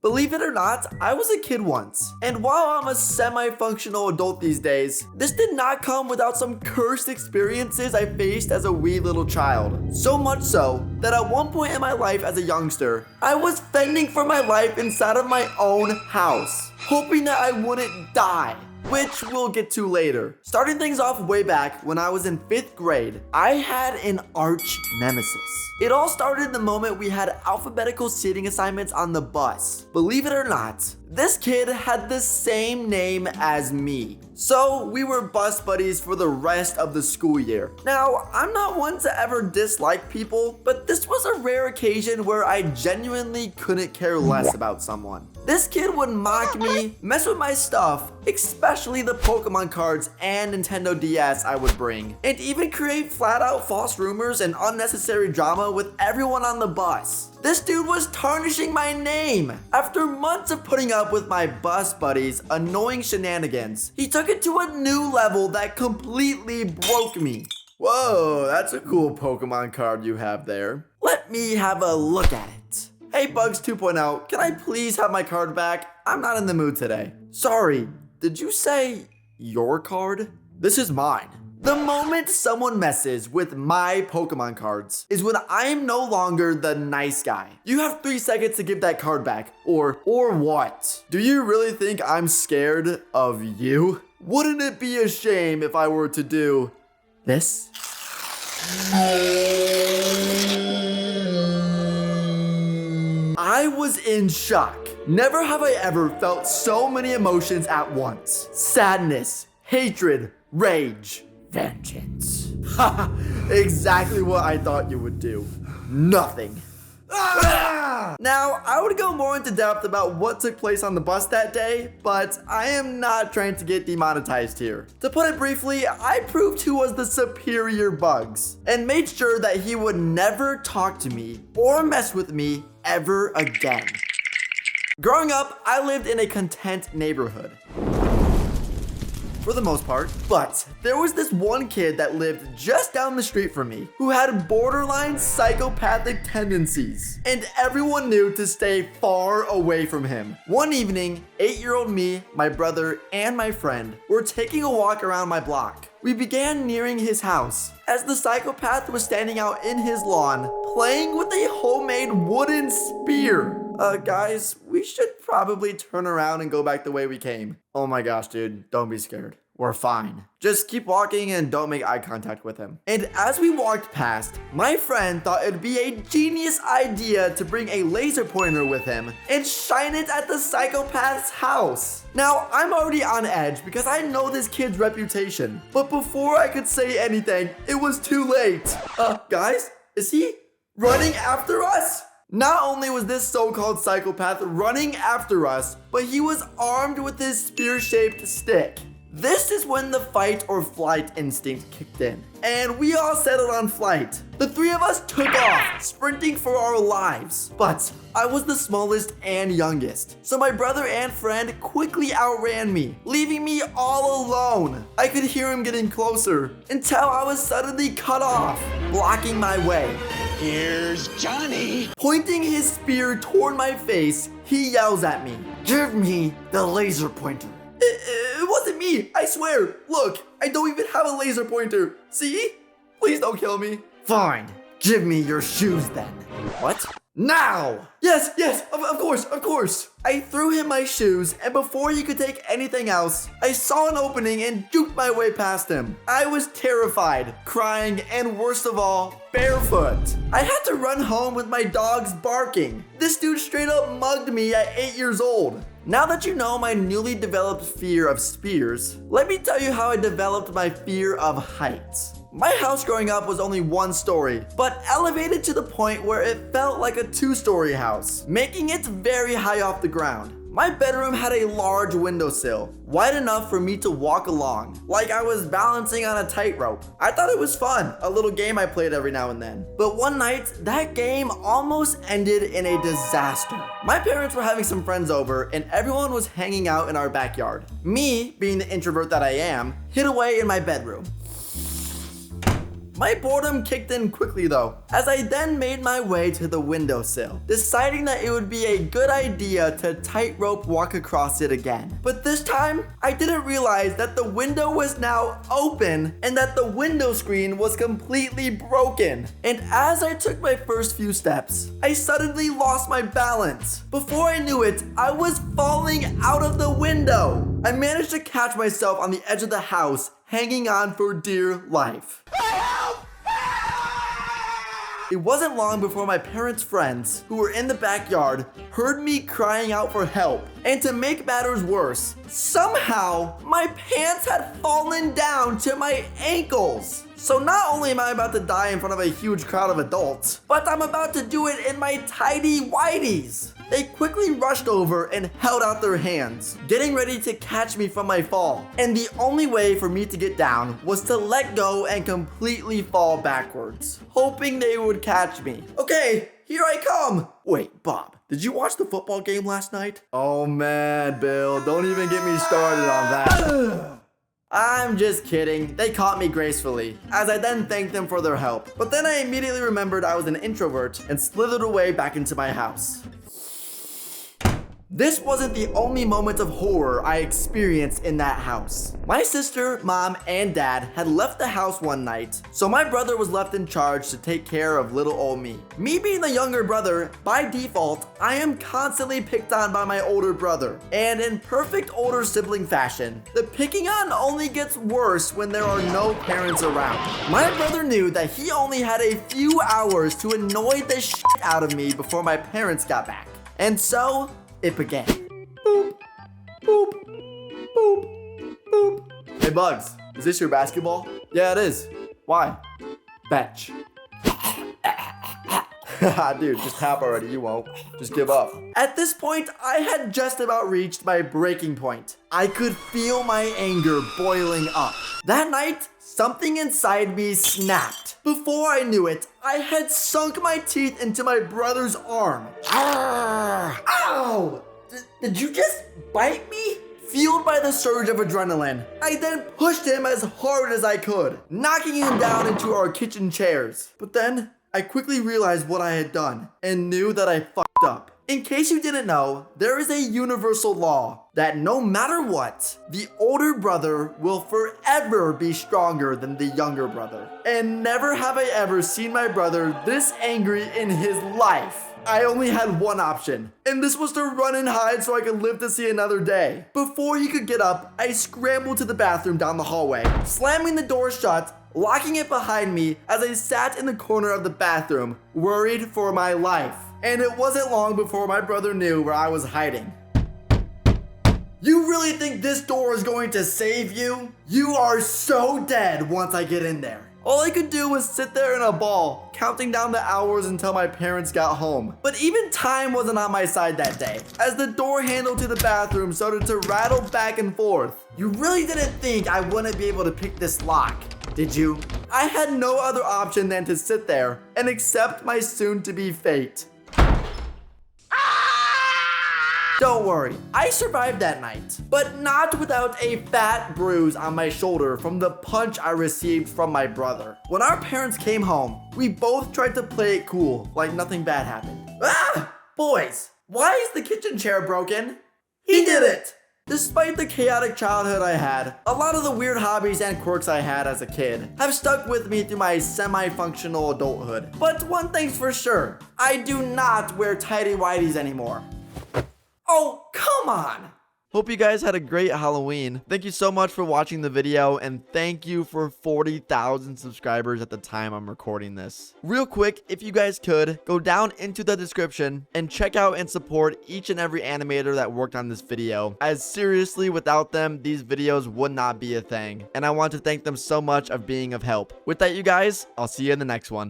Believe it or not, I was a kid once. And while I'm a semi-functional adult these days, this did not come without some cursed experiences I faced as a wee little child. So much so that at one point in my life as a youngster, I was fending for my life inside of my own house, hoping that I wouldn't die, which we'll get to later. Starting things off way back when I was in 5th grade, I had an arch nemesis. It all started the moment we had alphabetical seating assignments on the bus. Believe it or not, this kid had the same name as me. So we were bus buddies for the rest of the school year. Now, I'm not one to ever dislike people, but this was a rare occasion where I genuinely couldn't care less about someone. This kid would mock me, mess with my stuff, especially the Pokemon cards and Nintendo DS I would bring, and even create flat out false rumors and unnecessary drama with everyone on the bus. This dude was tarnishing my name. After months of putting up with my bus buddies' annoying shenanigans, he took it to a new level that completely broke me. Whoa, that's a cool Pokemon card you have there. Let me have a look at it. Hey Bugs 2.0, can I please have my card back? I'm not in the mood today. Sorry, did you say your card? This is mine. The moment someone messes with my Pokemon cards is when I am no longer the nice guy. You have 3 seconds to give that card back, or what? Do you really think I'm scared of you? Wouldn't it be a shame if I were to do this? I was in shock. Never have I ever felt so many emotions at once. Sadness, hatred, rage. Vengeance. Haha, exactly what I thought you would do. Nothing. Now, I would go more into depth about what took place on the bus that day, but I am not trying to get demonetized here. To put it briefly, I proved who was the superior Bugs, and made sure that he would never talk to me or mess with me ever again. Growing up, I lived in a content neighborhood, for the most part, but there was this one kid that lived just down the street from me who had borderline psychopathic tendencies, and everyone knew to stay far away from him. One evening, 8-year-old me, my brother, and my friend were taking a walk around my block. We began nearing his house as the psychopath was standing out in his lawn playing with a homemade wooden spear. Guys, we should probably turn around and go back the way we came. Oh my gosh, dude, don't be scared. We're fine. Just keep walking and don't make eye contact with him. And as we walked past, my friend thought it'd be a genius idea to bring a laser pointer with him and shine it at the psychopath's house. Now, I'm already on edge because I know this kid's reputation. But before I could say anything, it was too late. Guys, is he running after us? Not only was this so-called psychopath running after us, but he was armed with his spear-shaped stick. This is when the fight or flight instinct kicked in, and we all settled on flight. The 3 of us took off, sprinting for our lives. But I was the smallest and youngest, so my brother and friend quickly outran me, leaving me all alone. I could hear him getting closer until I was suddenly cut off, blocking my way. Here's Johnny. Pointing his spear toward my face, he yells at me, "Give me the laser pointer." It wasn't me, I swear. Look, I don't even have a laser pointer. See? Please don't kill me. Fine, give me your shoes then. What? Now! Yes, of course. I threw him my shoes, and before he could take anything else, I saw an opening and juked my way past him. I was terrified, crying, and worst of all, barefoot. I had to run home with my dogs barking. This dude straight up mugged me at 8 years old. Now that you know my newly developed fear of spears, let me tell you how I developed my fear of heights. My house growing up was only 1 story, but elevated to the point where it felt like a 2-story house, making it very high off the ground. My bedroom had a large windowsill, wide enough for me to walk along, like I was balancing on a tightrope. I thought it was fun, a little game I played every now and then. But one night, that game almost ended in a disaster. My parents were having some friends over, and everyone was hanging out in our backyard. Me, being the introvert that I am, hid away in my bedroom. My boredom kicked in quickly though, as I then made my way to the windowsill, deciding that it would be a good idea to tightrope walk across it again. But this time, I didn't realize that the window was now open and that the window screen was completely broken. And as I took my first few steps, I suddenly lost my balance. Before I knew it, I was falling out of the window. I managed to catch myself on the edge of the house, hanging on for dear life. It wasn't long before my parents' friends, who were in the backyard, heard me crying out for help. And to make matters worse, somehow my pants had fallen down to my ankles. So not only am I about to die in front of a huge crowd of adults, but I'm about to do it in my tidy whities. They quickly rushed over and held out their hands, getting ready to catch me from my fall. And the only way for me to get down was to let go and completely fall backwards, hoping they would catch me. Okay, here I come. Wait, Bob, did you watch the football game last night? Oh man, Bill, don't even get me started on that. I'm just kidding. They caught me gracefully, as I then thanked them for their help. But then I immediately remembered I was an introvert and slithered away back into my house. This wasn't the only moment of horror I experienced in that house. My sister, mom, and dad had left the house one night, so my brother was left in charge to take care of little old me. Me being the younger brother, by default, I am constantly picked on by my older brother. And in perfect older sibling fashion, the picking on only gets worse when there are no parents around. My brother knew that he only had a few hours to annoy the shit out of me before my parents got back. And so, it began. Boop, boop, boop, boop. Hey Bugs, is this your basketball? Yeah, it is. Why? Batch. Dude, just tap already, you won't. Just give up. At this point, I had just about reached my breaking point. I could feel my anger boiling up. That night, something inside me snapped. Before I knew it, I had sunk my teeth into my brother's arm. Ow! Did you just bite me? Fueled by the surge of adrenaline, I then pushed him as hard as I could, knocking him down into our kitchen chairs. But then, I quickly realized what I had done and knew that I fucked up. In case you didn't know, there is a universal law that no matter what, the older brother will forever be stronger than the younger brother. And never have I ever seen my brother this angry in his life. I only had one option, and this was to run and hide so I could live to see another day. Before he could get up, I scrambled to the bathroom down the hallway, slamming the door shut, locking it behind me as I sat in the corner of the bathroom, worried for my life. And it wasn't long before my brother knew where I was hiding. You really think this door is going to save you? You are so dead once I get in there. All I could do was sit there in a ball, counting down the hours until my parents got home. But even time wasn't on my side that day, as the door handle to the bathroom started to rattle back and forth. You really didn't think I wouldn't be able to pick this lock, did you? I had no other option than to sit there and accept my soon-to-be fate. Don't worry, I survived that night, but not without a fat bruise on my shoulder from the punch I received from my brother. When our parents came home, we both tried to play it cool, like nothing bad happened. Ah! Boys, why is the kitchen chair broken? He did it! Despite the chaotic childhood I had, a lot of the weird hobbies and quirks I had as a kid have stuck with me through my semi-functional adulthood. But one thing's for sure, I do not wear tidy whities anymore. Oh, come on! Hope you guys had a great Halloween. Thank you so much for watching the video, and thank you for 40,000 subscribers at the time I'm recording this. Real quick, if you guys could, go down into the description and check out and support each and every animator that worked on this video, as seriously, without them, these videos would not be a thing. And I want to thank them so much of being of help. With that, you guys, I'll see you in the next one.